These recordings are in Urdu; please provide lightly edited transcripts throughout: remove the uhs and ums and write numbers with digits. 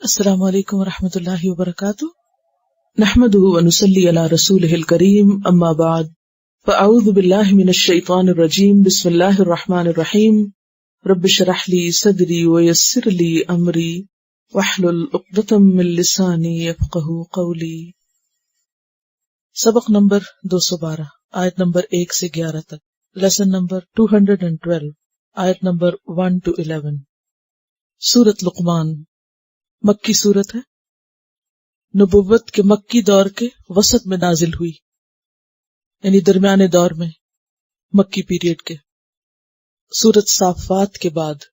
السلام علیکم ورحمۃ اللہ وبرکاتہ نحمده ونصلی علی رسولہ الکریم اما بعد فاعوذ باللہ من الشیطان الرجیم بسم اللہ الرحمن الرحیم رب اشرح لی صدری ویسر لی امری واحلل عقدۃ من لسانی یفقہوا قولی۔ سبق نمبر 212 آیت نمبر 1 سے 11 تک، لیسن نمبر 212 آیت نمبر 1 to 11۔ سورۃ لقمان مکی سورت ہے، نبوت کے مکی دور کے وسط میں نازل ہوئی، یعنی درمیانے دور میں، مکی پیریڈ کے۔ سورت صافات کے بعد۔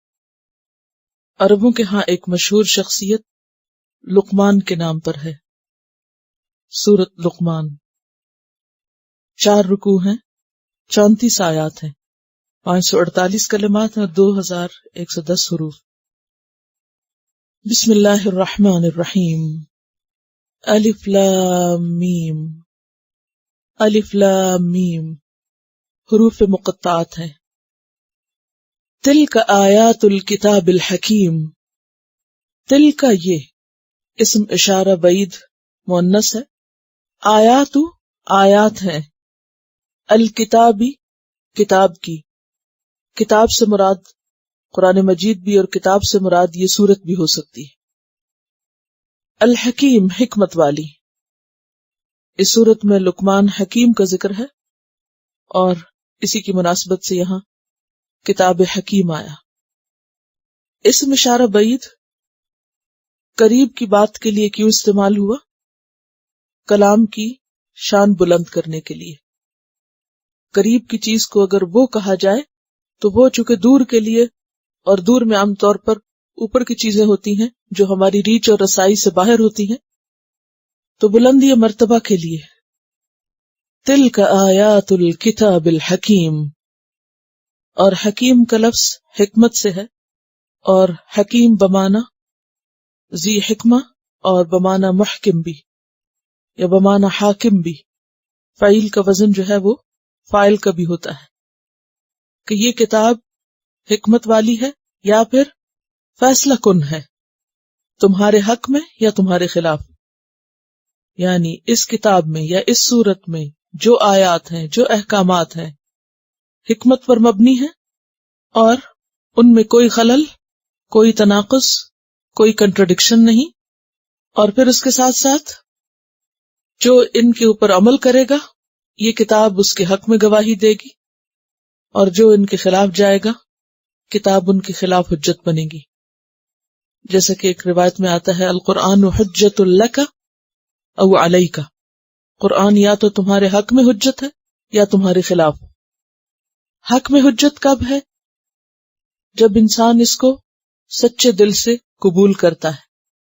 عربوں کے ہاں ایک مشہور شخصیت لقمان کے نام پر ہے۔ سورت لقمان 4 رکوع ہیں، 34 آیات ہیں، 548 کلمات ہیں اور 2110 حروف۔ بسم اللہ الرحمن الرحیم۔ الف لام میم، الف لام میم حروف مقطعات ہیں۔ تلک آیات الکتاب الحکیم، تلک یہ اسم اشارہ بعید مؤنث ہے، آیات آیات ہیں، الکتابی کتاب کی، کتاب سے مراد قرآن مجید بھی اور کتاب سے مراد یہ سورت بھی ہو سکتی ہے۔ الحکیم حکمت والی، اس سورت میں لقمان حکیم کا ذکر ہے اور اسی کی مناسبت سے یہاں کتاب حکیم آیا۔ اسم اشارہ بعید قریب کی بات کے لیے کیوں استعمال ہوا؟ کلام کی شان بلند کرنے کے لیے۔ قریب کی چیز کو اگر وہ کہا جائے تو وہ چونکہ دور کے لیے، اور دور میں عام طور پر اوپر کی چیزیں ہوتی ہیں جو ہماری ریچ اور رسائی سے باہر ہوتی ہیں، تو بلندی مرتبہ کے لیے۔ تلک آیات الکتاب الحکیم، اور حکیم کا لفظ حکمت سے ہے، اور حکیم بمانا ذی حکمہ اور بمانا محکم بھی، یا بمانا حاکم بھی۔ فعیل کا وزن جو ہے وہ فاعل کا بھی ہوتا ہے، کہ یہ کتاب حکمت والی ہے یا پھر فیصلہ کن ہے، تمہارے حق میں یا تمہارے خلاف۔ یعنی اس کتاب میں یا اس سورت میں جو آیات ہیں، جو احکامات ہیں، حکمت پر مبنی ہیں، اور ان میں کوئی خلل، کوئی تناقض، کوئی کنٹرڈکشن نہیں۔ اور پھر اس کے ساتھ ساتھ جو ان کے اوپر عمل کرے گا یہ کتاب اس کے حق میں گواہی دے گی، اور جو ان کے خلاف جائے گا کتاب ان کے خلاف حجت بنے گی۔ جیسا کہ ایک روایت میں آتا ہے، القرآن حجت لک او علیک، قرآن یا تو تمہارے حق میں حجت ہے یا تمہارے خلاف۔ حق میں حجت کب ہے؟ جب انسان اس کو سچے دل سے قبول کرتا ہے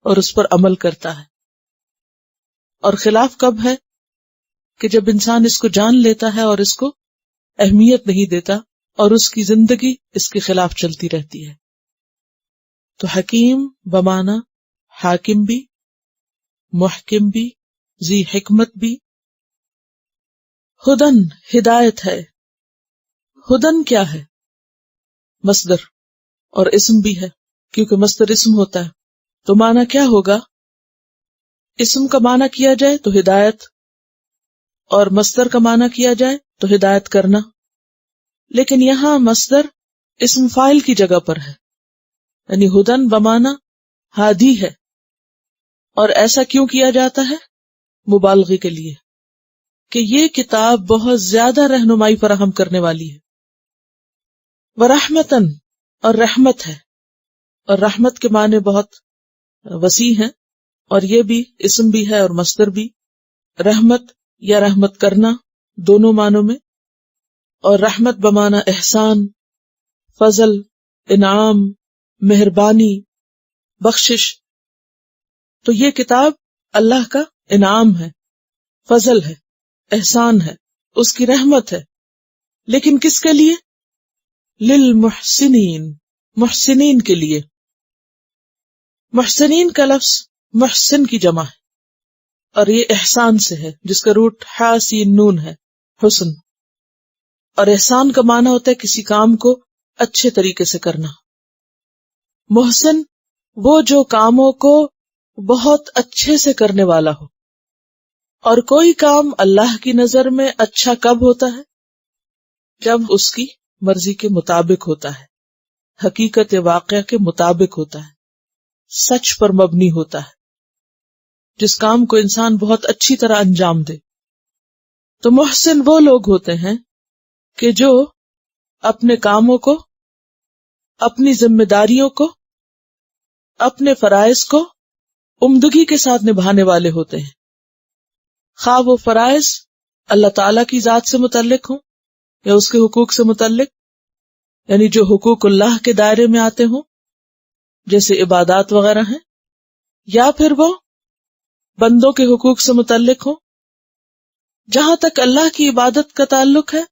اور اس پر عمل کرتا ہے۔ اور خلاف کب ہے؟ کہ جب انسان اس کو جان لیتا ہے اور اس کو اہمیت نہیں دیتا اور اس کی زندگی اس کے خلاف چلتی رہتی ہے۔ تو حکیم بمانا حاکم بھی، محکم بھی، ذی حکمت بھی۔ ہدن ہدایت ہے۔ ہدن کیا ہے؟ مصدر اور اسم بھی ہے، کیونکہ مصدر اسم ہوتا ہے، تو معنی کیا ہوگا؟ اسم کا معنی کیا جائے تو ہدایت، اور مصدر کا معنی کیا جائے تو ہدایت کرنا۔ لیکن یہاں مصدر اسم فاعل کی جگہ پر ہے، یعنی ہدن بمانا ہادی ہے، اور ایسا کیوں کیا جاتا ہے؟ مبالغے کے لیے، کہ یہ کتاب بہت زیادہ رہنمائی فراہم کرنے والی ہے۔ ورحمتن، اور رحمت ہے، اور رحمت کے معنی بہت وسیع ہیں، اور یہ بھی اسم بھی ہے اور مصدر بھی۔ رحمت یا رحمت کرنا دونوں معنوں میں، اور رحمت بمانا احسان، فضل، انعام، مہربانی، بخشش۔ تو یہ کتاب اللہ کا انعام ہے، فضل ہے، احسان ہے، اس کی رحمت ہے، لیکن کس کے لیے؟ للمحسنین، محسنین کے لیے۔ محسنین کا لفظ محسن کی جمع ہے، اور یہ احسان سے ہے، جس کا روٹ حا سین نون ہے، حسن۔ اور احسان کا معنی ہوتا ہے کسی کام کو اچھے طریقے سے کرنا۔ محسن وہ جو کاموں کو بہت اچھے سے کرنے والا ہو. اور کوئی کام اللہ کی نظر میں اچھا کب ہوتا ہے؟ جب اس کی مرضی کے مطابق ہوتا ہے، حقیقت واقعہ کے مطابق ہوتا ہے، سچ پر مبنی ہوتا ہے، جس کام کو انسان بہت اچھی طرح انجام دے. تو محسن وہ لوگ ہوتے ہیں کہ جو اپنے کاموں کو، اپنی ذمہ داریوں کو، اپنے فرائض کو عمدگی کے ساتھ نبھانے والے ہوتے ہیں، خواہ وہ فرائض اللہ تعالی کی ذات سے متعلق ہوں یا اس کے حقوق سے متعلق، یعنی جو حقوق اللہ کے دائرے میں آتے ہوں جیسے عبادات وغیرہ ہیں، یا پھر وہ بندوں کے حقوق سے متعلق ہوں. جہاں تک اللہ کی عبادت کا تعلق ہے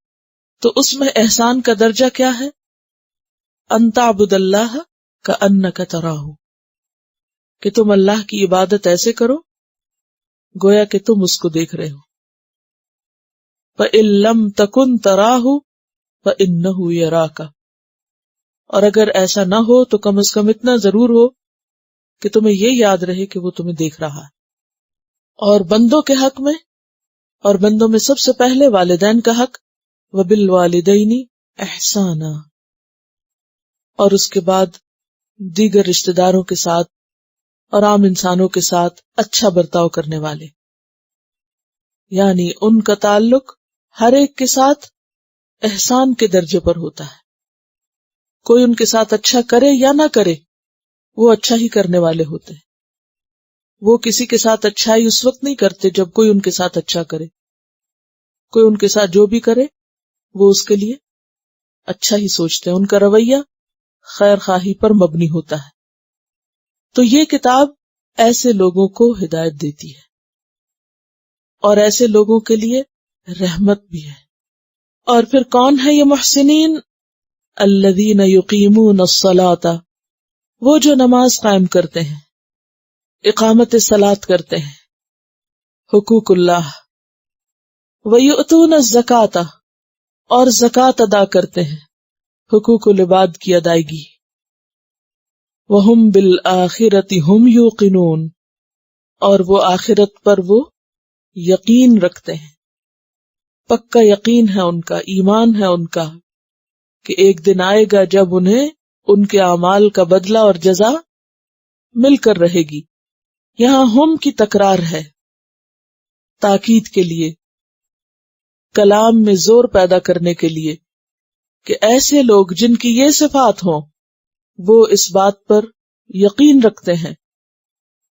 تو اس میں احسان کا درجہ کیا ہے؟ ان تعبد اللہ کأنک تراہ، کہ تم اللہ کی عبادت ایسے کرو گویا کہ تم اس کو دیکھ رہے ہو. فإن لم تکن تراہ فإنہ یراک، اور اگر ایسا نہ ہو تو کم از کم اتنا ضرور ہو کہ تمہیں یہ یاد رہے کہ وہ تمہیں دیکھ رہا ہے. اور بندوں کے حق میں، اور بندوں میں سب سے پہلے والدین کا حق، وبالوالدین احسانا، اور اس کے بعد دیگر رشتہ داروں کے ساتھ اور عام انسانوں کے ساتھ اچھا برتاؤ کرنے والے، یعنی ان کا تعلق ہر ایک کے ساتھ احسان کے درجے پر ہوتا ہے. کوئی ان کے ساتھ اچھا کرے یا نہ کرے وہ اچھا ہی کرنے والے ہوتے ہیں. وہ کسی کے ساتھ اچھائی اس وقت نہیں کرتے جب کوئی ان کے ساتھ اچھا کرے. کوئی ان کے ساتھ جو بھی کرے وہ اس کے لیے اچھا ہی سوچتے ہیں، ان کا رویہ خیر خواہی پر مبنی ہوتا ہے. تو یہ کتاب ایسے لوگوں کو ہدایت دیتی ہے اور ایسے لوگوں کے لیے رحمت بھی ہے. اور پھر کون ہے یہ محسنین؟ الذین یقیمون الصلاۃ، وہ جو نماز قائم کرتے ہیں، اقامت صلاۃ کرتے ہیں، حقوق اللہ، ویؤتون الزکاۃ، اور زکوٰۃ ادا کرتے ہیں، حقوق العباد کی ادائیگی، وہم بالآخرۃ ہم یوقنون، اور وہ آخرت پر وہ یقین رکھتے ہیں، پکا یقین ہے ان کا، ایمان ہے ان کا کہ ایک دن آئے گا جب انہیں ان کے اعمال کا بدلہ اور جزا مل کر رہے گی. یہاں ہم کی تکرار ہے تاکید کے لیے، کلام میں زور پیدا کرنے کے لیے کہ ایسے لوگ جن کی یہ صفات ہوں وہ اس بات پر یقین رکھتے ہیں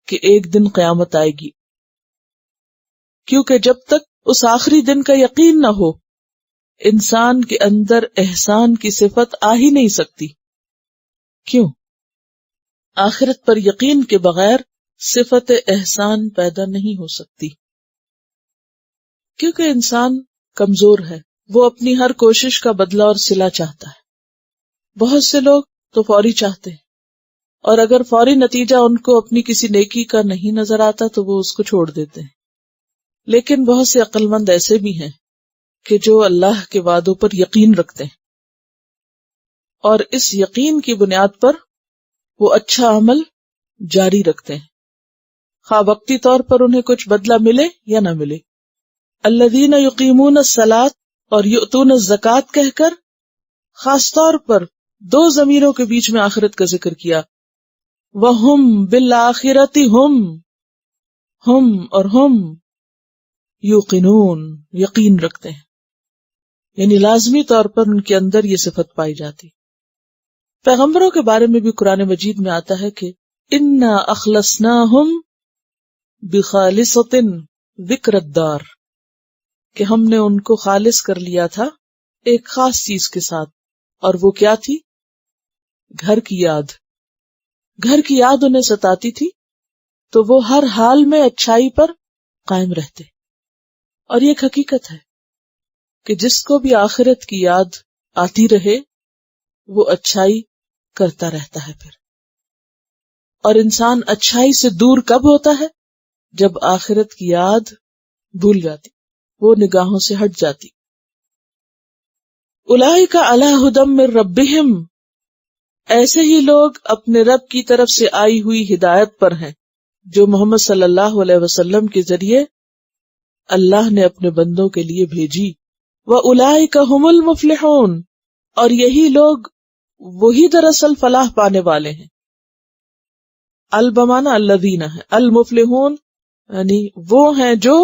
کہ ایک دن قیامت آئے گی. کیونکہ جب تک اس آخری دن کا یقین نہ ہو انسان کے اندر احسان کی صفت آ ہی نہیں سکتی. کیوں؟ آخرت پر یقین کے بغیر صفت احسان پیدا نہیں ہو سکتی. کیونکہ انسان کمزور ہے، وہ اپنی ہر کوشش کا بدلہ اور صلہ چاہتا ہے. بہت سے لوگ تو فوری چاہتے ہیں، اور اگر فوری نتیجہ ان کو اپنی کسی نیکی کا نہیں نظر آتا تو وہ اس کو چھوڑ دیتے ہیں. لیکن بہت سے عقل مند ایسے بھی ہیں کہ جو اللہ کے وعدوں پر یقین رکھتے ہیں، اور اس یقین کی بنیاد پر وہ اچھا عمل جاری رکھتے ہیں، خواہ وقتی طور پر انہیں کچھ بدلہ ملے یا نہ ملے. الذین یقیمون الصلاۃ اور یؤتون الزکاۃ کہہ کر خاص طور پر دو ضمیروں کے بیچ میں آخرت کا ذکر کیا. وہم بالآخرۃ ہم اور ہم یوقنون، یقین رکھتے ہیں، یعنی لازمی طور پر ان کے اندر یہ صفت پائی جاتی. پیغمبروں کے بارے میں بھی قرآن مجید میں آتا ہے کہ انا اخلصناہم بخالصۃ ذکر الدار، کہ ہم نے ان کو خالص کر لیا تھا ایک خاص چیز کے ساتھ، اور وہ کیا تھی؟ گھر کی یاد. گھر کی یاد انہیں ستاتی تھی تو وہ ہر حال میں اچھائی پر قائم رہتے. اور یہ ایک حقیقت ہے کہ جس کو بھی آخرت کی یاد آتی رہے وہ اچھائی کرتا رہتا ہے پھر. اور انسان اچھائی سے دور کب ہوتا ہے؟ جب آخرت کی یاد بھول جاتی، وہ نگاہوں سے ہٹ جاتی. اولئک علی ھدی من ربہم، ایسے ہی لوگ اپنے رب کی طرف سے آئی ہوئی ہدایت پر ہیں. جو محمد صلی اللہ علیہ وسلم کے ذریعے اللہ نے اپنے بندوں کے لیے بھیجی. وَأُولَئِكَ هُمُ الْمُفْلِحُونَ، اور یہی لوگ وہی دراصل فلاح پانے والے ہیں. البمانا الذین ہے، المفلحون یعنی وہ ہیں جو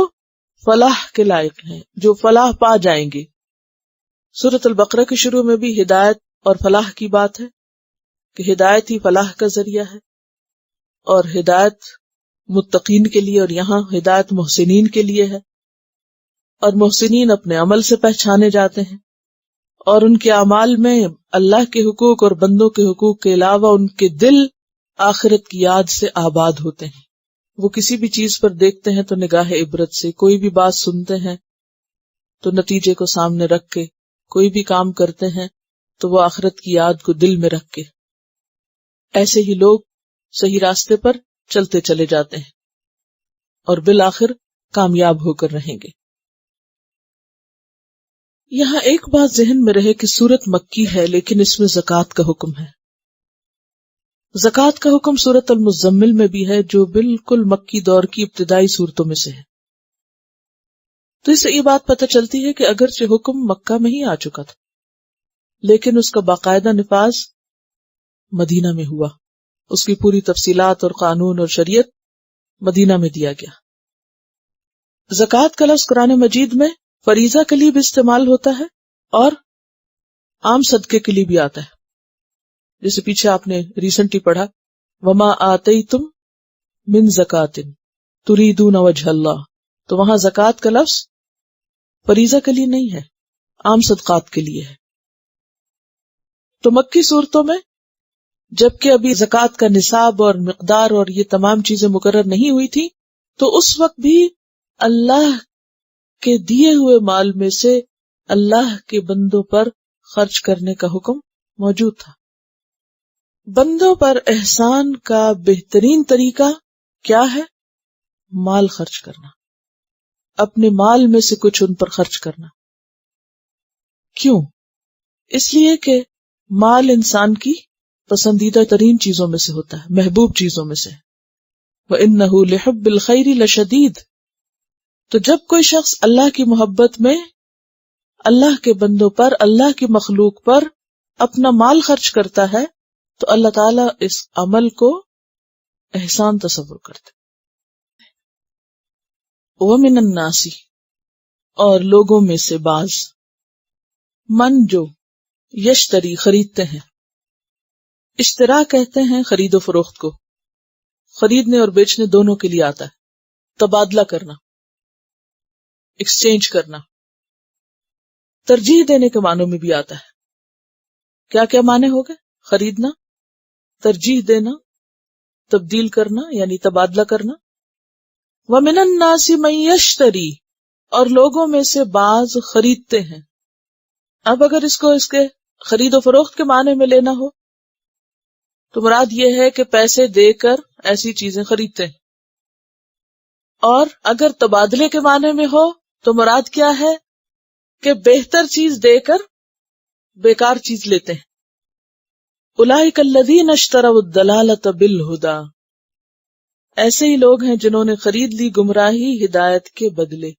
فلاح کے لائق ہیں، جو فلاح پا جائیں گے. سورۃ البقرہ کے شروع میں بھی ہدایت اور فلاح کی بات ہے کہ ہدایت ہی فلاح کا ذریعہ ہے، اور ہدایت متقین کے لیے، اور یہاں ہدایت محسنین کے لیے ہے. اور محسنین اپنے عمل سے پہچانے جاتے ہیں، اور ان کے اعمال میں اللہ کے حقوق اور بندوں کے حقوق کے علاوہ ان کے دل آخرت کی یاد سے آباد ہوتے ہیں. وہ کسی بھی چیز پر دیکھتے ہیں تو نگاہ عبرت سے، کوئی بھی بات سنتے ہیں تو نتیجے کو سامنے رکھ کے، کوئی بھی کام کرتے ہیں تو وہ آخرت کی یاد کو دل میں رکھ کے. ایسے ہی لوگ صحیح راستے پر چلتے چلے جاتے ہیں اور بالآخر کامیاب ہو کر رہیں گے. یہاں ایک بات ذہن میں رہے کہ سورت مکی ہے لیکن اس میں زکوٰۃ کا حکم ہے. زکوٰۃ کا حکم سورت المزمل میں بھی ہے جو بالکل مکی دور کی ابتدائی صورتوں میں سے ہے. تو اس سے یہ بات پتہ چلتی ہے کہ اگرچہ حکم مکہ میں ہی آ چکا تھا لیکن اس کا باقاعدہ نفاذ مدینہ میں ہوا. اس کی پوری تفصیلات اور قانون اور شریعت مدینہ میں دیا گیا. زکوٰۃ کا لفظ قرآن مجید میں فریضہ کے لیے بھی استعمال ہوتا ہے اور عام صدقے کے لیے بھی آتا ہے. جیسے پیچھے آپ نے ریسنٹلی پڑھا وما آتیتم من زکاۃ تریدون وجہ اللہ، تو وہاں زکوٰۃ کا لفظ فریضہ کے لیے نہیں ہے، عام صدقات کے لیے ہے. تو مکی صورتوں میں جبکہ ابھی زکوٰۃ کا نصاب اور مقدار اور یہ تمام چیزیں مقرر نہیں ہوئی تھی، تو اس وقت بھی اللہ کے دیے ہوئے مال میں سے اللہ کے بندوں پر خرچ کرنے کا حکم موجود تھا. بندوں پر احسان کا بہترین طریقہ کیا ہے؟ مال خرچ کرنا، اپنے مال میں سے کچھ ان پر خرچ کرنا. کیوں؟ اس لیے کہ مال انسان کی پسندیدہ ترین چیزوں میں سے ہوتا ہے، محبوب چیزوں میں سے. وَإِنَّهُ لِحُبِّ الْخَيْرِ لَشَدِيدٌ. تو جب کوئی شخص اللہ کی محبت میں اللہ کے بندوں پر، اللہ کی مخلوق پر اپنا مال خرچ کرتا ہے تو اللہ تعالیٰ اس عمل کو احسان تصور کرتے. وَمِنَ النَّاسِ، اور لوگوں میں سے بعض، من جو یشتری خریدتے ہیں. اشترا کہتے ہیں خرید و فروخت کو، خریدنے اور بیچنے دونوں کے لیے آتا ہے. تبادلہ کرنا، ایکسچینج کرنا. ترجیح دینے کے معنوں میں بھی آتا ہے. کیا کیا معنی ہو گئے؟ خریدنا، ترجیح دینا، تبدیل کرنا یعنی تبادلہ کرنا. وَمِنَ النَّاسِ مَن يَشْتَرِي، اور لوگوں میں سے بعض خریدتے ہیں. اب اگر اس کو اس کے خرید و فروخت کے معنی میں لینا ہو تو مراد یہ ہے کہ پیسے دے کر ایسی چیزیں خریدتے ہیں، اور اگر تبادلے کے معنی میں ہو تو مراد کیا ہے کہ بہتر چیز دے کر بیکار چیز لیتے ہیں. اولئک الذین اشتروا الضلالۃ بالہدی، ایسے ہی لوگ ہیں جنہوں نے خرید لی گمراہی ہدایت کے بدلے.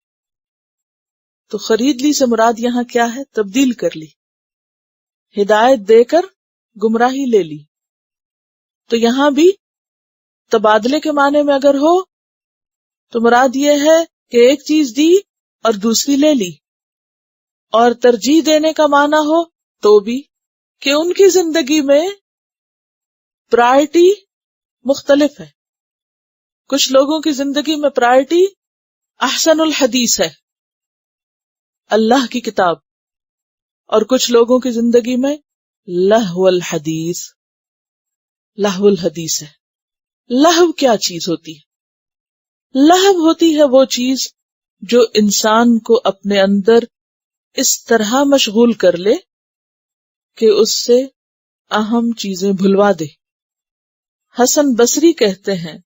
تو خرید لی سے مراد یہاں کیا ہے؟ تبدیل کر لی، ہدایت دے کر گمراہی لے لی. تو یہاں بھی تبادلے کے معنی میں اگر ہو تو مراد یہ ہے کہ ایک چیز دی اور دوسری لے لی. اور ترجیح دینے کا معنی ہو تو بھی کہ ان کی زندگی میں پرائرٹی مختلف ہے. کچھ لوگوں کی زندگی میں پرائرٹی احسن الحدیث ہے، اللہ کی کتاب، اور کچھ لوگوں کی زندگی میں لہو الحدیث، لہو الحدیث ہے. لہو کیا چیز ہوتی ہے؟ لہو ہوتی ہے وہ چیز جو انسان کو اپنے اندر اس طرح مشغول کر لے کہ اس سے اہم چیزیں بھلوا دے. حسن بصری کہتے ہیں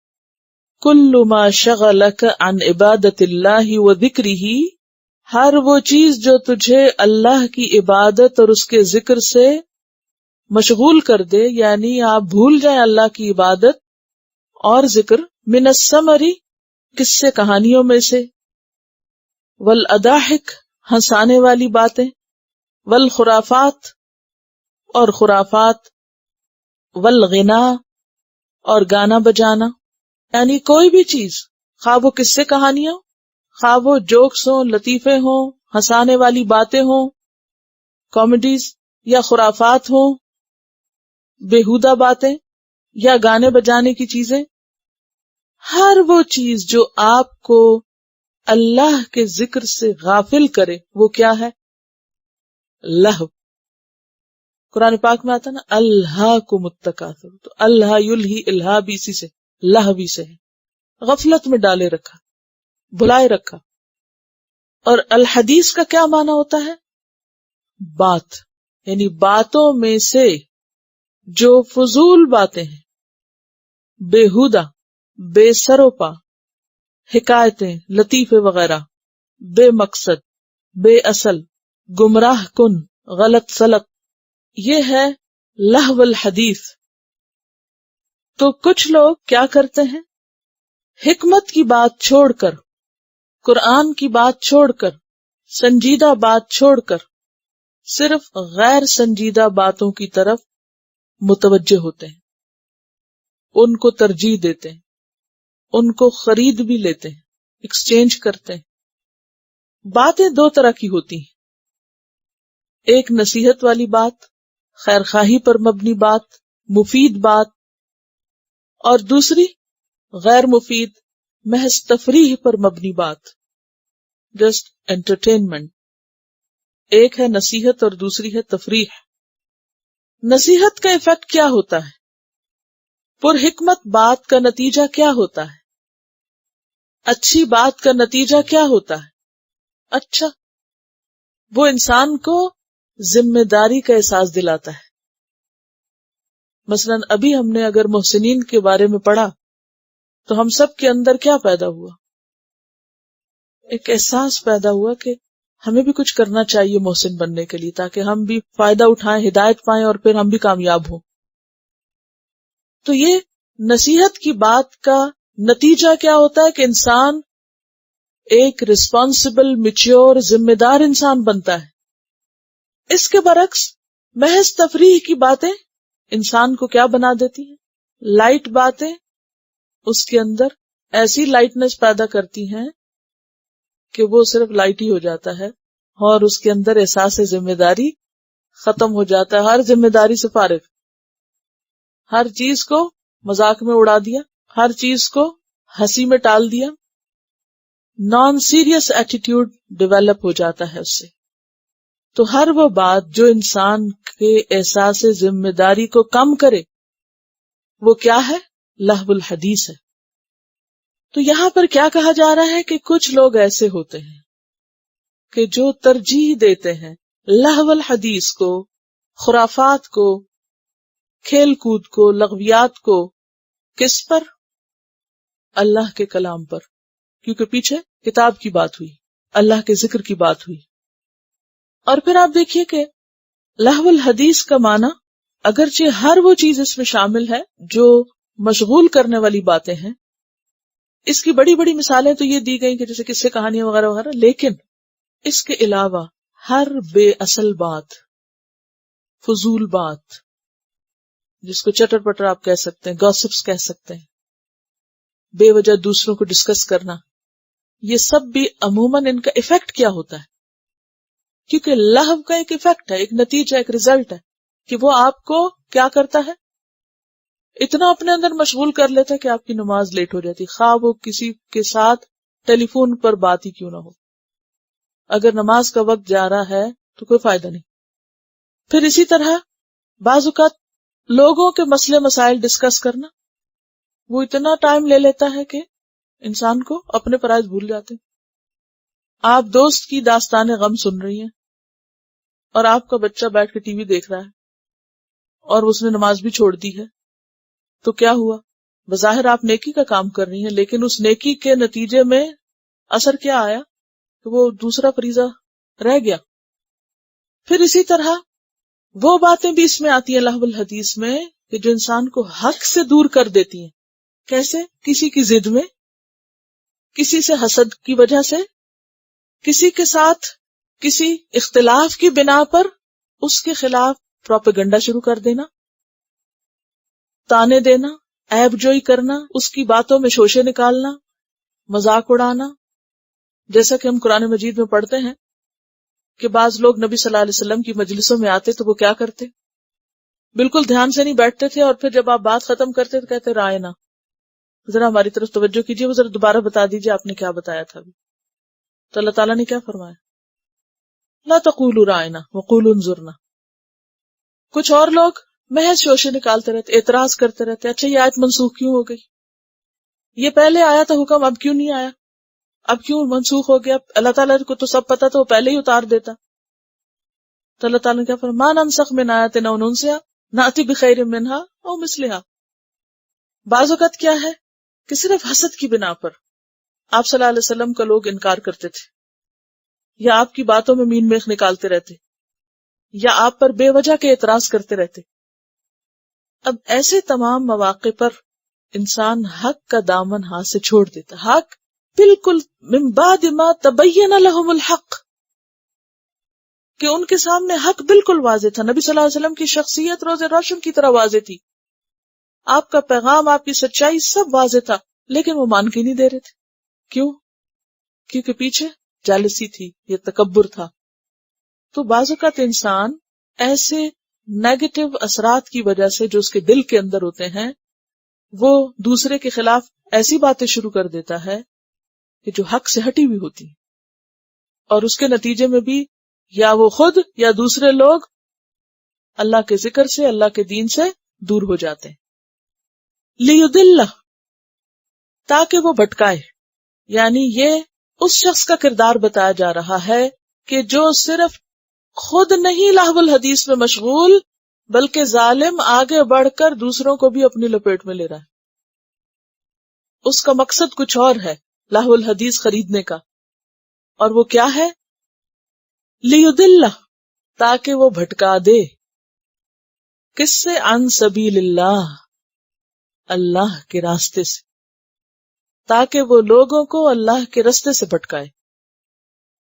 کل ما شغلک عن عبادت اللہ و ذکرہ، ہر وہ چیز جو تجھے اللہ کی عبادت اور اس کے ذکر سے مشغول کر دے، یعنی آپ بھول جائیں اللہ کی عبادت اور ذکر، من السمری قصے کہانیوں میں سے، والاضاحک ہنسانے والی باتیں، والخرافات اور خرافات، والغنا اور گانا بجانا، یعنی کوئی بھی چیز، خواہ وہ قصے کہانیاں، خواہ وہ جوکس ہوں، لطیفے ہوں، ہنسانے والی باتیں ہوں، کامیڈیز، یا خرافات ہوں، بےہودہ باتیں، یا گانے بجانے کی چیزیں، ہر وہ چیز جو آپ کو اللہ کے ذکر سے غافل کرے وہ کیا ہے؟ لہو۔ قرآن پاک میں آتا نا الہاکم التکاثر، تو اللہ یلہی، الہا بھی اسی سے، لہو بھی سے ہے، غفلت میں ڈالے رکھا، بھلائے رکھا۔ اور الحدیث کا کیا معنی ہوتا ہے؟ بات، یعنی باتوں میں سے جو فضول باتیں ہیں، بےہودہ، بے سر و پا، حکایتیں، لطیفے وغیرہ، بے مقصد، بے اصل، گمراہ کن، غلط سلط، یہ ہے لہو الحدیث۔ تو کچھ لوگ کیا کرتے ہیں، حکمت کی بات چھوڑ کر، قرآن کی بات چھوڑ کر، سنجیدہ بات چھوڑ کر صرف غیر سنجیدہ باتوں کی طرف متوجہ ہوتے ہیں، ان کو ترجیح دیتے ہیں، ان کو خرید بھی لیتے ہیں، ایکسچینج کرتے ہیں۔ باتیں دو طرح کی ہوتی ہیں، ایک نصیحت والی بات، خیر خواہی پر مبنی بات، مفید بات، اور دوسری غیر مفید، محض تفریح پر مبنی بات، جسٹ انٹرٹینمنٹ۔ ایک ہے نصیحت اور دوسری ہے تفریح۔ نصیحت کا ایفیکٹ کیا ہوتا ہے؟ پر حکمت بات کا نتیجہ کیا ہوتا ہے؟ اچھی بات کا نتیجہ کیا ہوتا ہے؟ اچھا، وہ انسان کو ذمہ داری کا احساس دلاتا ہے۔ مثلا ابھی ہم نے اگر محسنین کے بارے میں پڑھا تو ہم سب کے اندر کیا پیدا ہوا؟ ایک احساس پیدا ہوا کہ ہمیں بھی کچھ کرنا چاہیے محسن بننے کے لیے، تاکہ ہم بھی فائدہ اٹھائیں، ہدایت پائیں، اور پھر ہم بھی کامیاب ہوں۔ تو یہ نصیحت کی بات کا نتیجہ کیا ہوتا ہے کہ انسان ایک رسپانسبل، میچور، ذمہ دار انسان بنتا ہے۔ اس کے برعکس محض تفریح کی باتیں انسان کو کیا بنا دیتی ہیں؟ لائٹ باتیں اس کے اندر ایسی لائٹنس پیدا کرتی ہیں کہ وہ صرف لائٹ ہی ہو جاتا ہے، اور اس کے اندر احساس ذمہ داری ختم ہو جاتا ہے، ہر ذمہ داری سے فارغ، ہر چیز کو مذاق میں اڑا دیا، ہر چیز کو ہنسی میں ٹال دیا، نان سیریس ایٹیٹیوڈ ڈیولپ ہو جاتا ہے اس سے۔ تو ہر وہ بات جو انسان کے احساس ذمہ داری کو کم کرے وہ کیا ہے؟ لہو الحدیث ہے۔ تو یہاں پر کیا کہا جا رہا ہے کہ کچھ لوگ ایسے ہوتے ہیں کہ جو ترجیح دیتے ہیں لہو الحدیث کو، خرافات کو، کھیل کود کو، لغویات کو، کس پر؟ اللہ کے کلام پر، کیونکہ پیچھے کتاب کی بات ہوئی، اللہ کے ذکر کی بات ہوئی۔ اور پھر آپ دیکھیے کہ لہو الحدیث کا معنی اگرچہ ہر وہ چیز اس میں شامل ہے جو مشغول کرنے والی باتیں ہیں، اس کی بڑی بڑی مثالیں تو یہ دی گئی کہ جیسے قصے کہانیاں وغیرہ وغیرہ، لیکن اس کے علاوہ ہر بے اصل بات، فضول بات، جس کو چٹر پٹر آپ کہہ سکتے ہیں، گاسپس کہہ سکتے ہیں، بے وجہ دوسروں کو ڈسکس کرنا، یہ سب بھی عموماً ان کا ایفیکٹ کیا ہوتا ہے؟ کیونکہ لہو کا ایک ایفیکٹ ہے، ایک نتیجہ، ایک ریزلٹ ہے کہ وہ آپ کو کیا کرتا ہے؟ اتنا اپنے اندر مشغول کر لیتا ہے کہ آپ کی نماز لیٹ ہو جاتی، خواہ وہ کسی کے ساتھ ٹیلی فون پر بات ہی کیوں نہ ہو۔ اگر نماز کا وقت جا رہا ہے تو کوئی فائدہ نہیں۔ پھر اسی طرح بعض اوقات لوگوں کے مسئلے مسائل ڈسکس کرنا، وہ اتنا ٹائم لے لیتا ہے کہ انسان کو اپنے فرائض بھول جاتے ہیں۔ آپ دوست کی داستان غم سن رہی ہیں اور آپ کا بچہ بیٹھ کے ٹی وی دیکھ رہا ہے اور اس نے نماز بھی چھوڑ دی ہے، تو کیا ہوا؟ بظاہر آپ نیکی کا کام کر رہی ہیں، لیکن اس نیکی کے نتیجے میں اثر کیا آیا کہ وہ دوسرا فریضہ رہ گیا۔ پھر اسی طرح وہ باتیں بھی اس میں آتی ہیں لہو الحدیث میں کہ جو انسان کو حق سے دور کر دیتی ہیں، کیسے؟ کسی کی ضد میں، کسی سے حسد کی وجہ سے، کسی کے ساتھ کسی اختلاف کی بنا پر اس کے خلاف پروپیگنڈا شروع کر دینا، تانے دینا، عیب جوئی کرنا، اس کی باتوں میں شوشے نکالنا، مذاق اڑانا. جیسا کہ ہم قرآن مجید میں پڑھتے ہیں کہ بعض لوگ نبی صلی اللہ علیہ وسلم کی مجلسوں میں آتے تو وہ کیا کرتے؟ بالکل دھیان سے نہیں بیٹھتے تھے، اور پھر جب آپ بات ختم کرتے تو کہتے رائنا، ذرا ہماری طرف توجہ کیجیے، وہ ذرا دوبارہ بتا دیجیے آپ نے کیا بتایا تھا ابھی. تو اللہ تعالیٰ نے کیا فرمایا؟ لا تقولوا رائنا وقولوا انظرنا. کچھ اور لوگ محض شوشے نکالتے رہتے، اعتراض کرتے رہتے، اچھا یہ آیت منسوخ کیوں ہو گئی؟ یہ پہلے آیا تھا حکم، اب کیوں نہیں آیا؟ اب کیوں منسوخ ہو گیا؟ اللہ تعالیٰ کو تو سب پتا تھا، وہ پہلے ہی اتار دیتا. تو اللہ تعالیٰ نے کیا فرمایا؟ ما ننسخ من آیت او ننسها نأتی بخیر منها او مثلها. بعض اوقات کیا ہے کہ صرف حسد کی بنا پر آپ صلی اللہ علیہ وسلم کا لوگ انکار کرتے تھے، یا آپ کی باتوں میں مین میخ نکالتے رہتے، یا آپ پر بے وجہ کے اعتراض کرتے رہتے. اب ایسے تمام مواقع پر انسان حق کا دامن ہاتھ سے چھوڑ دیتا. حق بالکل من بعد ما تبین لهم الحق، کہ ان کے سامنے حق بالکل واضح تھا. نبی صلی اللہ علیہ وسلم کی شخصیت روز روشن کی طرح واضح تھی، آپ کا پیغام، آپ کی سچائی سب واضح تھا، لیکن وہ مان کے نہیں دے رہے تھے. کیوں؟ کیونکہ پیچھے جالسی تھی، یہ تکبر تھا. تو بعض اوقات انسان ایسے نیگیٹو اثرات کی وجہ سے جو اس کے دل کے اندر ہوتے ہیں، وہ دوسرے کے خلاف ایسی باتیں شروع کر دیتا ہے کہ جو حق سے ہٹی ہوئی ہوتی، اور اس کے نتیجے میں بھی یا وہ خود یا دوسرے لوگ اللہ کے ذکر سے، اللہ کے دین سے دور ہو جاتے ہیں. لیدل، تاکہ وہ بھٹکائے، یعنی یہ اس شخص کا کردار بتایا جا رہا ہے کہ جو صرف خود نہیں لہو الحدیث میں مشغول، بلکہ ظالم آگے بڑھ کر دوسروں کو بھی اپنی لپیٹ میں لے رہا ہے. اس کا مقصد کچھ اور ہے لہو الحدیث خریدنے کا، اور وہ کیا ہے؟ لیدل، تاکہ وہ بھٹکا دے. کس سے؟ عن سبیل اللہ، اللہ کے راستے سے، تاکہ وہ لوگوں کو اللہ کے راستے سے بھٹکائے.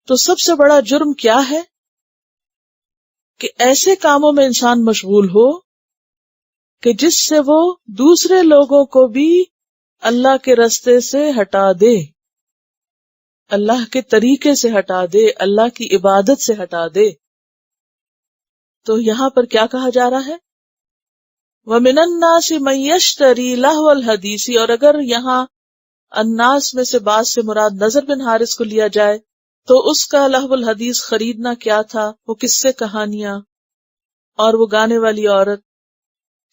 تو سب سے بڑا جرم کیا ہے؟ کہ ایسے کاموں میں انسان مشغول ہو کہ جس سے وہ دوسرے لوگوں کو بھی اللہ کے راستے سے ہٹا دے، اللہ کے طریقے سے ہٹا دے، اللہ کی عبادت سے ہٹا دے. تو یہاں پر کیا کہا جا رہا ہے؟ وَمِنَ النَّاسِ مَن يَشْتَرِي لَهْوَ الْحَدِيثِ، اور اگر یہاں الناس میں سے بعض سے مراد نضر بن حارث کو لیا جائے تو اس کا لہو الحدیث خریدنا کیا تھا؟ وہ قصے کہانیاں اور وہ گانے والی عورت،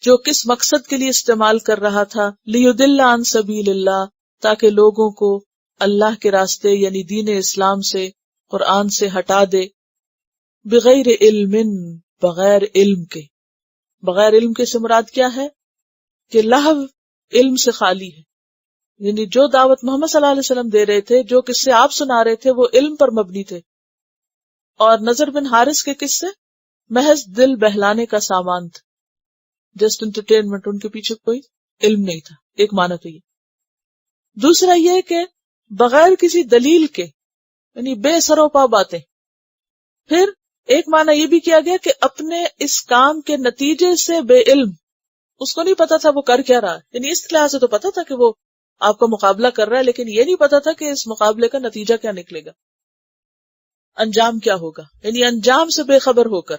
جو کس مقصد کے لیے استعمال کر رہا تھا؟ لیدل عن سبیل اللہ، تاکہ لوگوں کو اللہ کے راستے یعنی دین اسلام سے، قرآن سے ہٹا دے. بغیر علم، بغیر علم کے. بغیر علم کے سے مراد کیا ہے؟ کہ لہو علم سے خالی ہے، یعنی جو دعوت محمد صلی اللہ علیہ وسلم دے رہے تھے، جو قصے آپ سنا رہے تھے، وہ علم پر مبنی تھے. اور نضر بن حارث کے قصے محض دل بہلانے کا سامان تھا، جسٹ انٹرٹینمنٹ، ان کے پیچھے کوئی علم نہیں تھا. ایک معنی تو یہ. دوسرا یہ کہ بغیر کسی دلیل کے، یعنی بے سروپا باتیں. پھر ایک معنی یہ بھی کیا گیا کہ اپنے اس کام کے نتیجے سے بے علم، اس کو نہیں پتا تھا وہ کر کیا رہا ہے. یعنی اس لحاظ سے تو پتا تھا کہ وہ آپ کا مقابلہ کر رہا ہے، لیکن یہ نہیں پتا تھا کہ اس مقابلے کا نتیجہ کیا نکلے گا، انجام کیا ہوگا، یعنی انجام سے بے خبر ہو کر.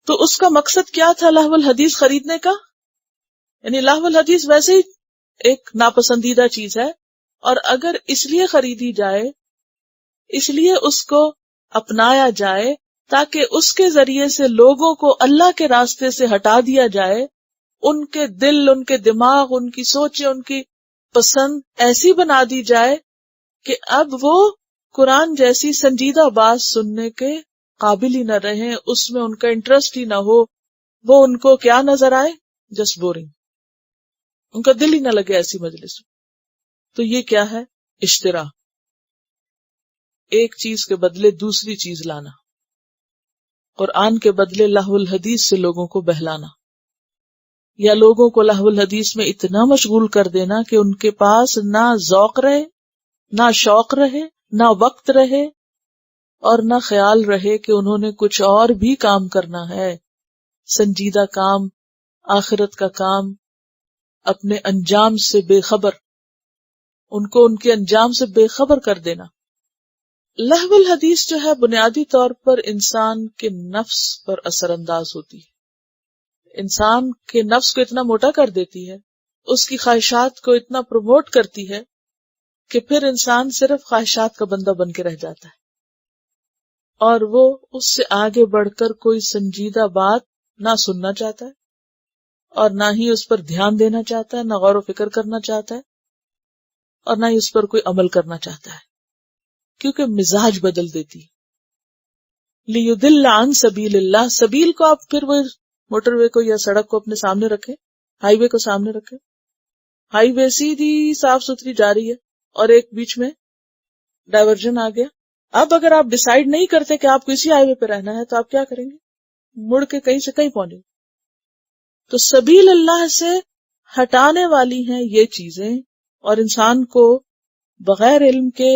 تو اس کا مقصد کیا تھا لہو الحدیث خریدنے کا؟ یعنی لہو الحدیث ویسے ہی ایک ناپسندیدہ چیز ہے، اور اگر اس لیے خریدی جائے، اس لیے اس کو اپنایا جائے تاکہ اس کے ذریعے سے لوگوں کو اللہ کے راستے سے ہٹا دیا جائے، ان کے دل، ان کے دماغ، ان کی سوچیں، ان کی پسند ایسی بنا دی جائے کہ اب وہ قرآن جیسی سنجیدہ بات سننے کے قابل ہی نہ رہیں، اس میں ان کا انٹرسٹ ہی نہ ہو، وہ ان کو کیا نظر آئے؟ جسٹ بورنگ، ان کا دل ہی نہ لگے ایسی مجلس. تو یہ کیا ہے؟ اشترا، ایک چیز کے بدلے دوسری چیز لانا، قرآن کے بدلے لہو الحدیث سے لوگوں کو بہلانا. یا لوگوں کو لہو الحدیث میں اتنا مشغول کر دینا کہ ان کے پاس نہ ذوق رہے، نہ شوق رہے، نہ وقت رہے، اور نہ خیال رہے کہ انہوں نے کچھ اور بھی کام کرنا ہے، سنجیدہ کام، آخرت کا کام، اپنے انجام سے بے خبر، ان کو ان کے انجام سے بے خبر کر دینا۔ لہو الحدیث جو ہے بنیادی طور پر انسان کے نفس پر اثر انداز ہوتی ہے، انسان کے نفس کو اتنا موٹا کر دیتی ہے، اس کی خواہشات کو اتنا پروموٹ کرتی ہے کہ پھر انسان صرف خواہشات کا بندہ بن کے رہ جاتا ہے، اور وہ اس سے آگے بڑھ کر کوئی سنجیدہ بات نہ سننا چاہتا ہے، اور نہ ہی اس پر دھیان دینا چاہتا ہے، نہ غور و فکر کرنا چاہتا ہے، اور نہ ہی اس پر کوئی عمل کرنا چاہتا ہے، کیونکہ مزاج بدل دیتی ہے۔ لیدل عن سبیل اللہ، سبیل کو آپ پھر وہ موٹر وے کو یا سڑک کو اپنے سامنے رکھیں، ہائی وے کو سامنے رکھیں، ہائی وے سیدھی صاف ستھری جا رہی ہے اور ایک بیچ میں ڈائیورژن آ گیا۔ اب اگر آپ ڈیسائیڈ نہیں کرتے کہ آپ کو اسی ہائی وے پہ رہنا ہے تو آپ کیا کریں گے؟ مڑ کے کہیں سے کہیں پہنچیں گے۔ تو سبیل اللہ سے ہٹانے والی ہیں یہ چیزیں، اور انسان کو بغیر علم کے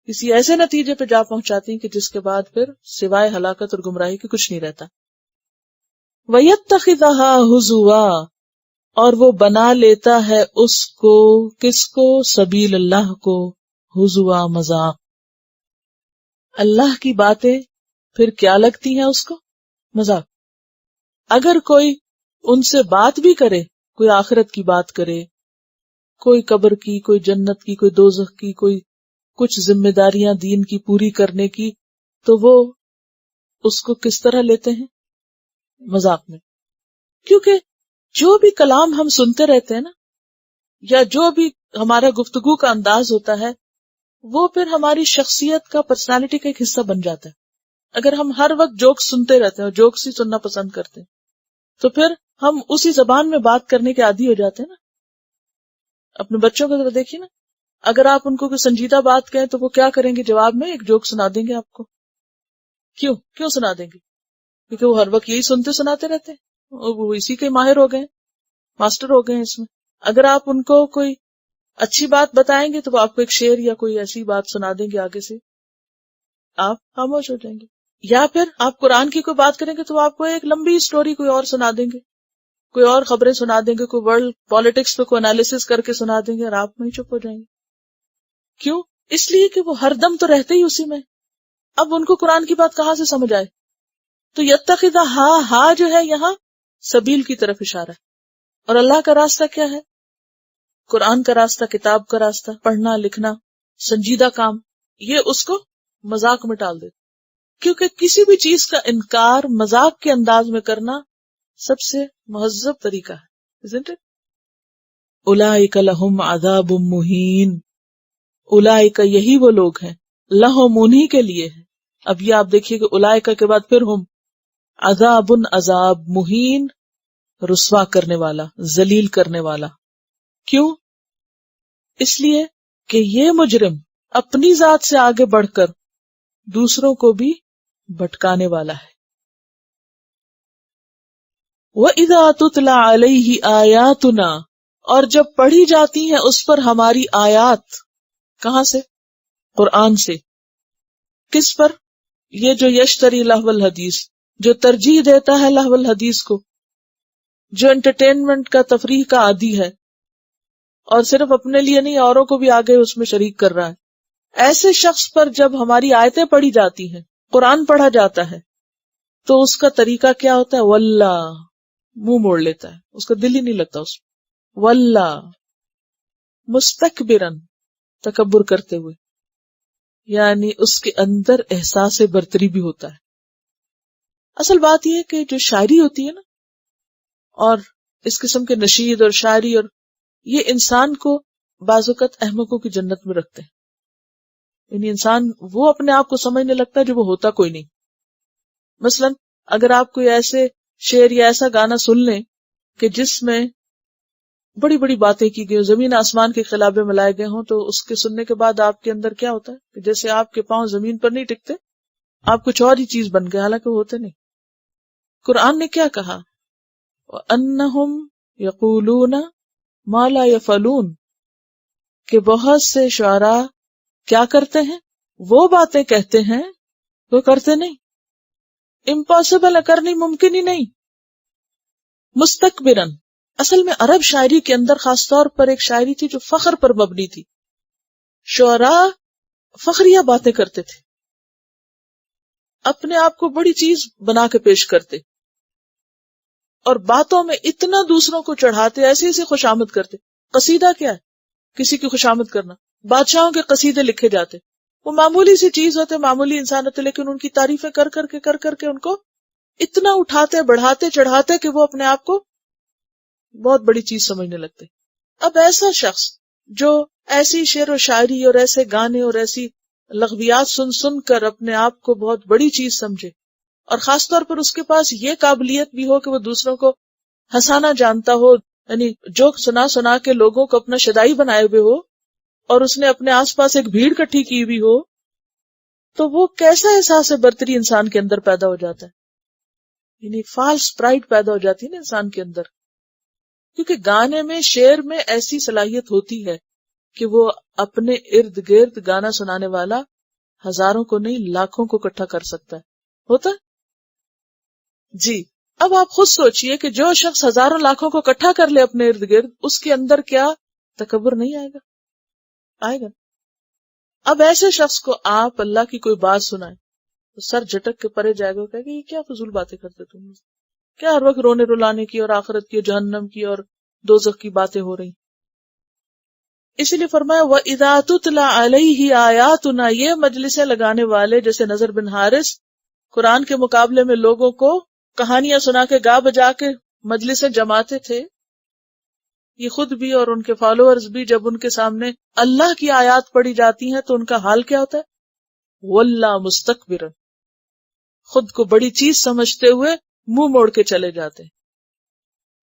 کسی ایسے نتیجے پہ جا پہنچاتی ہیں کہ جس کے بعد پھر سوائے ہلاکت اور گمراہی کے کچھ نہیں رہتا۔ وَيَتَّخِذَهَا هُزُوًا، اور وہ بنا لیتا ہے اس کو، کس کو؟ سبیل اللہ کو، ہزوا، مذاق۔ اللہ کی باتیں پھر کیا لگتی ہیں اس کو؟ مذاق۔ اگر کوئی ان سے بات بھی کرے، کوئی آخرت کی بات کرے، کوئی قبر کی، کوئی جنت کی، کوئی دوزخ کی، کوئی کچھ ذمہ داریاں دین کی پوری کرنے کی، تو وہ اس کو کس طرح لیتے ہیں؟ مذاق میں۔ کیونکہ جو بھی کلام ہم سنتے رہتے ہیں نا، یا جو بھی ہمارا گفتگو کا انداز ہوتا ہے، وہ پھر ہماری شخصیت کا، پرسنالٹی کا ایک حصہ بن جاتا ہے۔ اگر ہم ہر وقت جوکس سنتے رہتے ہیں اور جوکس ہی سننا پسند کرتے ہیں تو پھر ہم اسی زبان میں بات کرنے کے عادی ہو جاتے ہیں نا۔ اپنے بچوں کو ذرا دیکھیے نا، اگر آپ ان کو کوئی سنجیدہ بات کہیں تو وہ کیا کریں گے؟ جواب میں ایک جوک سنا دیں گے آپ کو۔ کیوں سنا دیں گے؟ کیونکہ وہ ہر وقت یہی سنتے سناتے رہتے ہیں، وہ اسی کے ماہر ہو گئے، ماسٹر ہو گئے اس میں۔ اگر آپ ان کو کوئی اچھی بات بتائیں گے تو وہ آپ کو ایک شعر یا کوئی ایسی بات سنا دیں گے، آگے سے آپ خاموش ہو جائیں گے۔ یا پھر آپ قرآن کی کوئی بات کریں گے تو وہ آپ کو ایک لمبی سٹوری کوئی اور سنا دیں گے، کوئی اور خبریں سنا دیں گے، کوئی ورلڈ پالیٹکس پہ کوئی انالیسس کر کے سنا دیں گے، اور آپ وہیں چپ ہو جائیں گے۔ کیوں؟ اس لیے کہ وہ ہر دم تو رہتے ہی اسی میں۔ اب ان کو قرآن کی بات کہاں سے سمجھ آئے؟ تو یتخذ ہا جو ہے یہاں سبیل کی طرف اشارہ ہے، اور اللہ کا راستہ کیا ہے؟ قرآن کا راستہ، کتاب کا راستہ، پڑھنا لکھنا، سنجیدہ کام، یہ اس کو مذاق میں ٹال دیتے، کیونکہ کسی بھی چیز کا انکار مذاق کے انداز میں کرنا سب سے مہذب طریقہ ہے، isn't it؟ اولئک لہم عذاب مہین، اولئک یہی وہ لوگ ہیں، لہم انہی کے لیے ہے۔ اب یہ آپ دیکھیے کہ اولئک کے بعد پھر ہم، عذاب عذاب، مہین رسوا کرنے والا، ذلیل کرنے والا۔ کیوں؟ اس لیے کہ یہ مجرم اپنی ذات سے آگے بڑھ کر دوسروں کو بھی بھٹکانے والا ہے۔ وَإِذَا تُتْلَى عَلَيْهِ آيَاتُنَا، اور جب پڑھی جاتی ہیں اس پر ہماری آیات، کہاں سے؟ قرآن سے۔ کس پر؟ یہ جو یشتری لہو الحدیث، جو ترجیح دیتا ہے لہو الحدیث کو، جو انٹرٹینمنٹ کا، تفریح کا عادی ہے، اور صرف اپنے لیے نہیں اوروں کو بھی آگے اس میں شریک کر رہا ہے، ایسے شخص پر جب ہماری آیتیں پڑھی جاتی ہیں، قرآن پڑھا جاتا ہے، تو اس کا طریقہ کیا ہوتا ہے؟ واللہ، منہ موڑ لیتا ہے، اس کا دل ہی نہیں لگتا اس میں، واللہ، مستکبرن، تکبر کرتے ہوئے، یعنی اس کے اندر احساس برتری بھی ہوتا ہے۔ اصل بات یہ ہے کہ جو شاعری ہوتی ہے نا، اور اس قسم کے نشید اور شاعری، اور یہ انسان کو بعض اوقات احمقوں کی جنت میں رکھتے ہیں، یعنی انسان وہ اپنے آپ کو سمجھنے لگتا ہے جو وہ ہوتا کوئی نہیں۔ مثلا اگر آپ کوئی ایسے شعر یا ایسا گانا سن لیں کہ جس میں بڑی بڑی باتیں کی گئی، زمین آسمان کے خلابے ملائے گئے ہوں، تو اس کے سننے کے بعد آپ کے اندر کیا ہوتا ہے کہ جیسے آپ کے پاؤں زمین پر نہیں ٹکتے، آپ کچھ اور ہی چیز بن گئے، حالانکہ وہ ہوتے نہیں۔ قرآن نے کیا کہا؟ وَأَنَّهُمْ یقولون ما لا یفعلون، کہ بہت سے شعراء کیا کرتے ہیں؟ وہ باتیں کہتے ہیں وہ کرتے نہیں. امپاسبل ہے، کرنی ممکن ہی نہیں. مستکبرن، اصل میں عرب شاعری کے اندر خاص طور پر ایک شاعری تھی جو فخر پر مبنی تھی. شعراء فخریہ باتیں کرتے تھے، اپنے آپ کو بڑی چیز بنا کے پیش کرتے، اور باتوں میں اتنا دوسروں کو چڑھاتے، ایسے ایسے خوشامد کرتے. قصیدہ کیا ہے؟ کسی کی خوشامد کرنا. بادشاہوں کے قصیدے لکھے جاتے، وہ معمولی سی چیز ہوتے، معمولی انسان ہوتے، لیکن ان کی تعریفیں کر کر کے ان کو اتنا اٹھاتے، بڑھاتے، چڑھاتے کہ وہ اپنے آپ کو بہت بڑی چیز سمجھنے لگتے. اب ایسا شخص جو ایسی شعر و شاعری اور ایسے گانے اور ایسی لغویات سن کر اپنے آپ کو بہت بڑی چیز سمجھے، اور خاص طور پر اس کے پاس یہ قابلیت بھی ہو کہ وہ دوسروں کو ہنسانا جانتا ہو، یعنی جوک سنا کے لوگوں کو اپنا شدائی بنائے ہوئے ہو، اور اس نے اپنے آس پاس ایک بھیڑ کٹھی کی ہوئی ہو، تو وہ کیسا احساس برتری انسان کے اندر پیدا ہو جاتا ہے. یعنی فالس پرائڈ پیدا ہو جاتی ہے نا انسان کے اندر. کیونکہ گانے میں، شعر میں ایسی صلاحیت ہوتی ہے کہ وہ اپنے ارد گرد گانا سنانے والا ہزاروں کو نہیں، لاکھوں کو اکٹھا کر سکتا ہے. ہوتا ہے جی. اب آپ خود سوچئے کہ جو شخص ہزاروں لاکھوں کو اکٹھا کر لے اپنے ارد گرد، اس کے اندر کیا تکبر نہیں آئے گا؟ آئے گا. اب ایسے شخص کو آپ اللہ کی کوئی بات سنائیں تو سر جھٹک کے پرے جائے گا، کہے گا یہ کیا فضول باتیں کرتے تم، کیا ہر وقت رونے رلانے کی اور آخرت کی، جہنم کی اور دوزخ کی باتیں ہو رہی. اسی لیے فرمایا وَإِذَا تُتْلَى عَلَيْهِ آيَاتُنَا، یہ مجلسیں لگانے والے جیسے نضر بن حارث قرآن کے مقابلے میں لوگوں کو کہانیاں سنا کے گا بجا کے مجلسیں جماتے تھے، یہ خود بھی اور ان کے فالوورز بھی جب ان کے سامنے اللہ کی آیات پڑھی جاتی ہیں تو ان کا حال کیا ہوتا ہے؟ وَلَّا مُسْتَكْبِرًا، خود کو بڑی چیز سمجھتے ہوئے منہ موڑ کے چلے جاتے.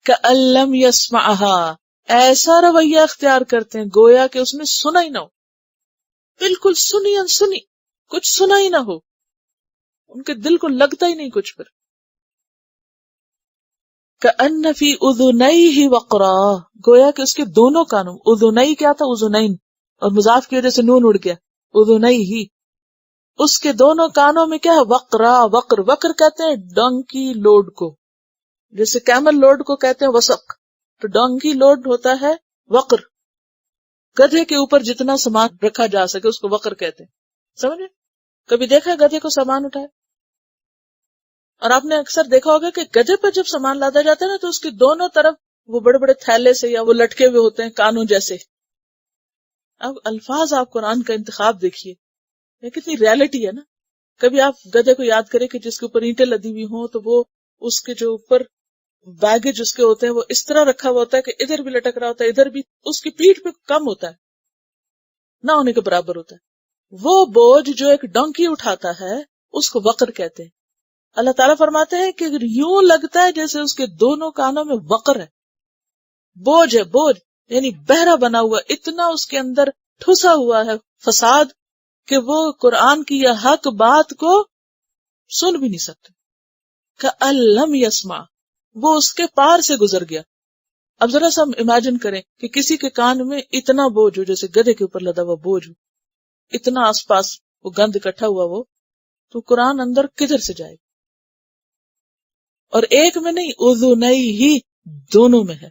كَأَن لَّمْ يَسْمَعْهَا، ایسا رویہ اختیار کرتے ہیں گویا کہ اس نے سنا ہی نہ ہو، بالکل سنی انسنی، کچھ سنا ہی نہ ہو، ان کے دل کو لگتا ہی نہیں کچھ. پھر كَأَنَّ فِي أُذُنَيْهِ وَقْرًا، گویا کہ اس کے دونوں کانوں، اذنئی کیا تھا؟ اذنین، اور مضاف کی وجہ سے نون اڑ گیا، اذنیہ، اس کے دونوں کانوں میں کیا ہے؟ وقرا. وقر کہتے ہیں ڈونکی لوڈ کو، جیسے کیمل لوڈ کو کہتے ہیں وسق، تو ڈونکی لوڈ ہوتا ہے وقر. گدھے کے اوپر جتنا سامان رکھا جا سکے اس کو وقر کہتے ہیں. سمجھے؟ کبھی دیکھا ہے گدھے کو سامان اٹھائے؟ اور آپ نے اکثر دیکھا ہوگا کہ گدھے پہ جب سامان لادا جاتا ہے نا تو اس کی دونوں طرف وہ بڑے بڑے تھیلے سے یا وہ لٹکے ہوئے ہوتے ہیں کانوں جیسے. اب الفاظ آپ قرآن کا انتخاب دیکھیے، یہ کتنی ریالٹی ہے نا. کبھی آپ گدھے کو یاد کریں کہ جس کے اوپر اینٹیں لدی ہوئی ہوں تو وہ اس کے جو اوپر بیگیج اس کے ہوتے ہیں وہ اس طرح رکھا ہوا ہوتا ہے کہ ادھر بھی لٹک رہا ہوتا ہے، ادھر بھی، اس کی پیٹھ پہ کم ہوتا ہے، نہ ہونے کے برابر ہوتا ہے. وہ بوجھ جو ایک ڈونکی اٹھاتا ہے اس کو وقر کہتے ہیں. اللہ تعالیٰ فرماتے ہیں کہ یوں لگتا ہے جیسے اس کے دونوں کانوں میں وقر ہے، بوجھ ہے، بوجھ یعنی بہرا بنا ہوا، اتنا اس کے اندر ٹھسا ہوا ہے فساد کہ وہ قرآن کی یہ حق بات کو سن بھی نہیں سکتے. كَأَن لَّمْ يَسْمَعْ، وہ اس کے پار سے گزر گیا. اب ذرا سا ہم امیجن کریں کہ کسی کے کان میں اتنا بوجھ ہو، جیسے گدھے کے اوپر لدا ہوا بوجھ ہو، اتنا آس پاس وہ گند اکٹھا ہوا ہو، تو قرآن اندر کدھر سے جائے گا؟ اور ایک میں نہیں، اذنیہ، دونوں میں ہے،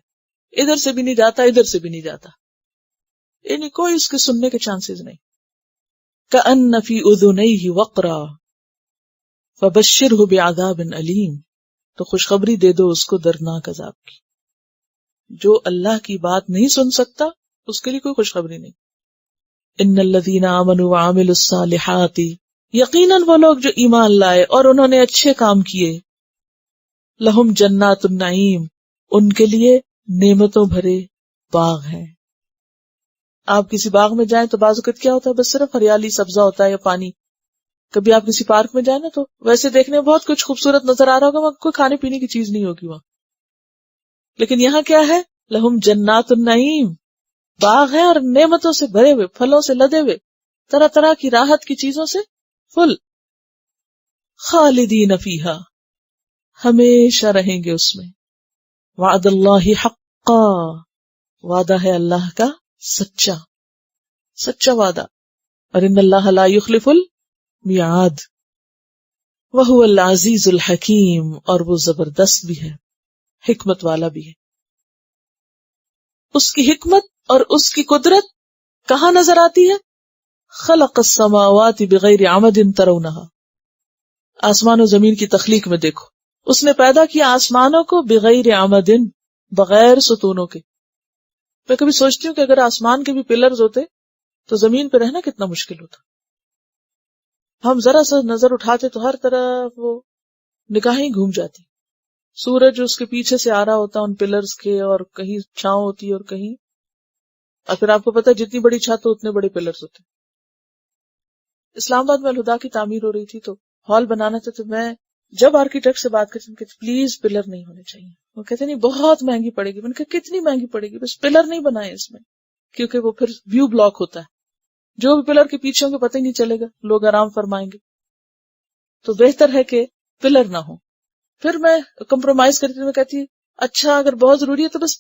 ادھر سے بھی نہیں جاتا، ادھر سے بھی نہیں جاتا، یعنی کوئی اس کے سننے کے چانسز نہیں. كَأَنَّ فِي أُذُنَيْهِ وَقْرًا فَبَشِّرْهُ بِعَذَابٍ أَلِيمٍ، تو خوشخبری دے دو اس کو دردناک عذاب کی. جو اللہ کی بات نہیں سن سکتا اس کے لیے کوئی خوشخبری نہیں. إِنَّ الَّذِينَ آمَنُوا وَعَمِلُوا الصَّالِحَاتِ، یقیناً وہ لوگ جو ایمان لائے اور انہوں نے اچھے کام کیے، لہم جنات النعیم، ان کے لیے نعمتوں بھرے باغ ہیں. آپ کسی باغ میں جائیں تو بعض اوقات کیا ہوتا ہے؟ بس صرف ہریالی، سبزہ ہوتا ہے یا پانی. کبھی آپ کسی پارک میں جائیں نا تو ویسے دیکھنے میں بہت کچھ خوبصورت نظر آ رہا ہوگا، وہاں کوئی کھانے پینے کی چیز نہیں ہوگی وہاں. لیکن یہاں کیا ہے؟ لہم جنات النعیم، باغ ہے اور نعمتوں سے بھرے ہوئے، پھلوں سے لدے ہوئے، طرح طرح کی راحت کی چیزوں سے فل. خالدین فیہا، ہمیشہ رہیں گے اس میں. وعد اللہ حق، حقا، وعدہ ہے اللہ کا سچا، سچا وعدہ. اور ان اللہ لا یخلف المیعاد، وہو العزیز الحکیم، اور وہ زبردست بھی ہے، حکمت والا بھی ہے. اس کی حکمت اور اس کی قدرت کہاں نظر آتی ہے؟ خلق السماوات بغیر عمد ترونہا، آسمان و زمین کی تخلیق میں دیکھو، اس نے پیدا کیا آسمانوں کو بغیر عمد، بغیر ستونوں کے. میں کبھی سوچتی ہوں کہ اگر آسمان کے بھی پلرز ہوتے تو زمین پہ رہنا کتنا مشکل ہوتا. ہم ذرا سا نظر اٹھاتے تو ہر طرف وہ نگاہیں گھوم جاتی، سورج اس کے پیچھے سے آ رہا ہوتا ان پلرز کے، اور کہیں چھاؤں ہوتی اور کہیں، اور پھر آپ کو پتا جتنی بڑی چھت ہو اتنے بڑے پلرز ہوتے. اسلام آباد میں الہدا کی تعمیر ہو رہی تھی تو ہال بنانا تھا، تو میں جب آرکیٹیکٹ سے بات کرتی ہوں کہ پلیز پلر نہیں ہونے چاہیے، وہ کہتے نہیں بہت مہنگی پڑے گی. میں نے کہا کتنی مہنگی پڑے گی، بس پلر نہیں بنائے اس میں، کیونکہ وہ پھر ویو بلاک ہوتا ہے، جو بھی پلر کے پیچھے ہوں گے پتہ ہی نہیں چلے گا، لوگ آرام فرمائیں گے. تو بہتر ہے کہ پلر نہ ہو. پھر میں کمپرومائز کرتی ہوں، میں کہتی اچھا اگر بہت ضروری ہے تو بس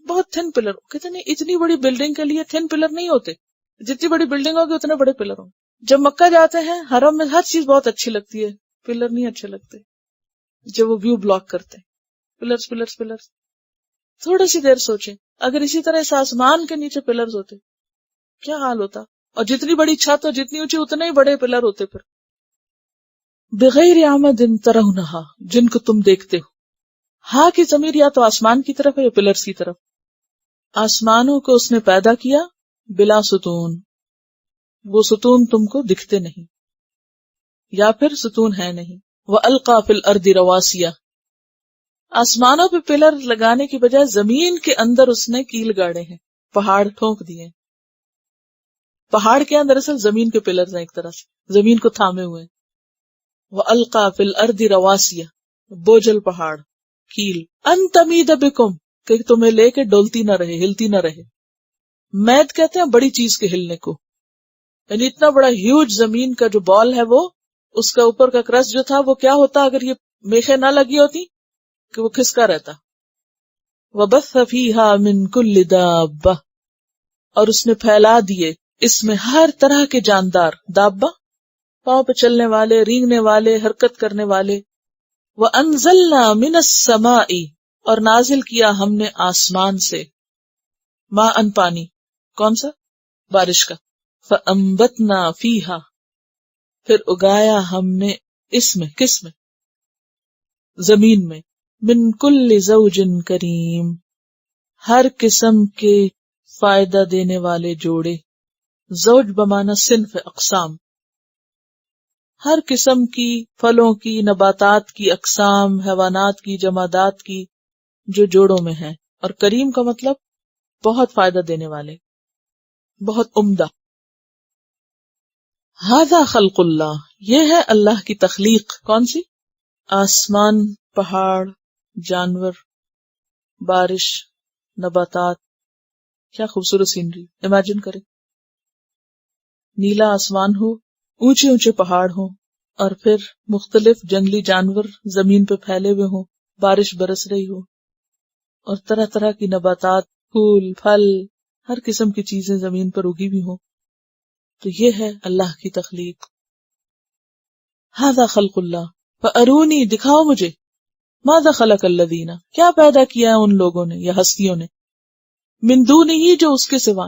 بہت تھن پلر. کہتے نہیں اتنی بڑی بلڈنگ کے لیے تھن پلر نہیں ہوتے، جتنی بڑی بلڈنگ ہوگی اتنے بڑے پلر ہوں. جب مکہ جاتے ہیں حرم میں ہر چیز بہت اچھی لگتی ہے، پلر نہیں اچھے لگتے جب وہ ویو بلاک کرتے ہیں. Pillars pillars pillars. تھوڑی سی دیر سوچیں اگر اسی طرح اس آسمان کے نیچے پلرز ہوتے کیا حال ہوتا، اور جتنی بڑی چھت اور جتنی اونچی اتنے ہی بڑے پلر ہوتے. پھر بغیر عمد ترونہا، جن کو تم دیکھتے ہو. ہاں کی ضمیر یا تو آسمان کی طرف ہے یا پلرز کی طرف. آسمانوں کو اس نے پیدا کیا بلا ستون، وہ ستون تم کو دکھتے نہیں، یا پھر ستون ہے نہیں. وَأَلْقَى فِي الْأَرْضِ رَوَاسِيَ، آسمانوں پہ پلر لگانے کی بجائے زمین کے اندر اس نے کیل گاڑے ہیں، پہاڑ ٹھونک دیے. پہاڑ کے اندر اصل زمین کے پلرز ہیں، ایک طرح سے زمین کو تھامے ہوئے. وَأَلْقَى فِي الْأَرْضِ رَوَاسِيَ، بوجھل پہاڑ، کیل. أَن تَمِيدَ بِكُمْ، کہ تمہیں لے کے ڈولتی نہ رہے، ہلتی نہ رہے. مید کہتے ہیں بڑی چیز کے ہلنے کو، یعنی اتنا بڑا ہیوج زمین کا جو بال ہے، وہ اس کا اوپر کا کرسٹ جو تھا وہ کیا ہوتا اگر یہ میخیں نہ لگی ہوتی، کہ وہ کھسکا رہتا. وَبَثَّ فِيهَا مِن كُلِّ دَابَّةٍ، اور اس نے پھیلا دیے اس میں ہر طرح کے جاندار. دابہ پاؤں پہ چلنے والے، رینگنے والے، حرکت کرنے والے. وَأَنزَلْنَا مِنَ السَّمَاءِ، اور نازل کیا ہم نے آسمان سے، ماءً پانی، کون سا؟ بارش کا. فَأَنبَتْنَا فِيهَا، پھر اگایا ہم نے اس میں، کس میں؟ زمین میں. من کل زوج کریم، ہر قسم کے فائدہ دینے والے جوڑے. زوج بمانا صنف، اقسام، ہر قسم کی پھلوں کی، نباتات کی اقسام، حیوانات کی، جمادات کی جو جوڑوں میں ہیں. اور کریم کا مطلب بہت فائدہ دینے والے، بہت عمدہ. ھذا خلق اللہ، یہ ہے اللہ کی تخلیق. کون سی؟ آسمان، پہاڑ، جانور، بارش، نباتات. کیا خوبصورت سینری، امیجن کریں. نیلا آسمان ہو، اونچے اونچے پہاڑ ہوں، اور پھر مختلف جنگلی جانور زمین پہ پھیلے ہوئے ہوں، بارش برس رہی ہو، اور طرح طرح کی نباتات، پھول، پھل، ہر قسم کی چیزیں زمین پر اگی ہوئی ہوں. تو یہ ہے اللہ کی تخلیق. ھذا خلق اللہ فارونی، دکھاؤ مجھے. ماذا خلق الذین، کیا پیدا کیا ہے ان لوگوں نے یا ہستیوں نے. من دونہ، جو اس کے سوا.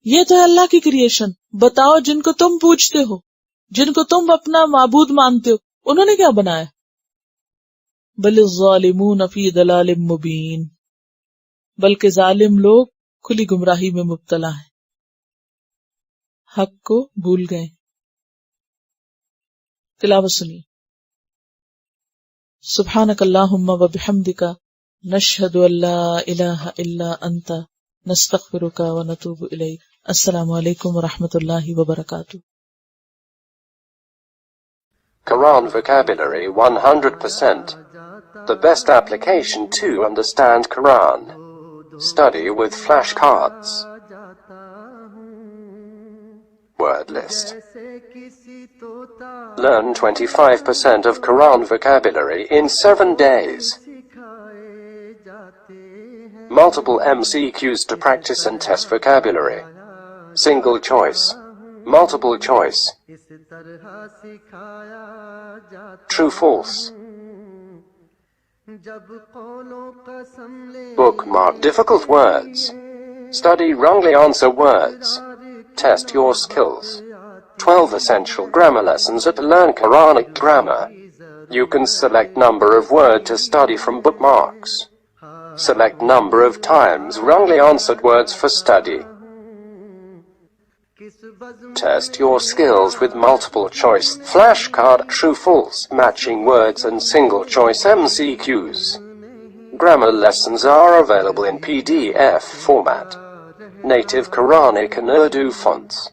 یہ تو ہے اللہ کی کریشن. بتاؤ جن کو تم پوچھتے ہو، جن کو تم اپنا معبود مانتے ہو، انہوں نے کیا بنایا. بل الظالمون فی ضلال مبین، بلکہ ظالم لوگ کھلی گمراہی میں مبتلا ہیں، حق کو بھول گئے. تلاوت سنیے. سبحانک اللہم و بحمدک، نشہد ان لا الہ الا انت، نستغفرک و نتوب الیک. السلام علیکم و رحمۃ اللہ وبرکاتہ. Quran vocabulary 100%. The best application to understand Quran. Study with flashcards. Word list. Learn 25% of Quran vocabulary in 7 days. Multiple MCQs to practice and test vocabulary. Single choice. Multiple choice. True, false. Bookmark difficult words. Study wrongly answer words. Test your skills. 12 essential grammar lessons at Learn Quranic Grammar. You can select number of word to study from bookmarks. Select number of times wrongly answered words for study. Test your skills with multiple choice flashcard, true, false, matching words and single choice MCQs. Grammar lessons are available in PDF format. Native Quranic and Urdu fonts.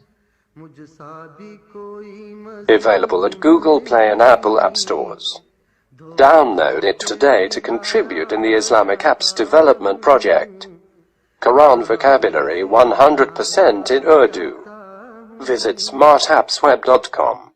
Available at Google Play and Apple App Stores. Download it today to contribute in the Islamic Apps Development Project. Quran vocabulary 100% in Urdu. Visit smartappsweb.com.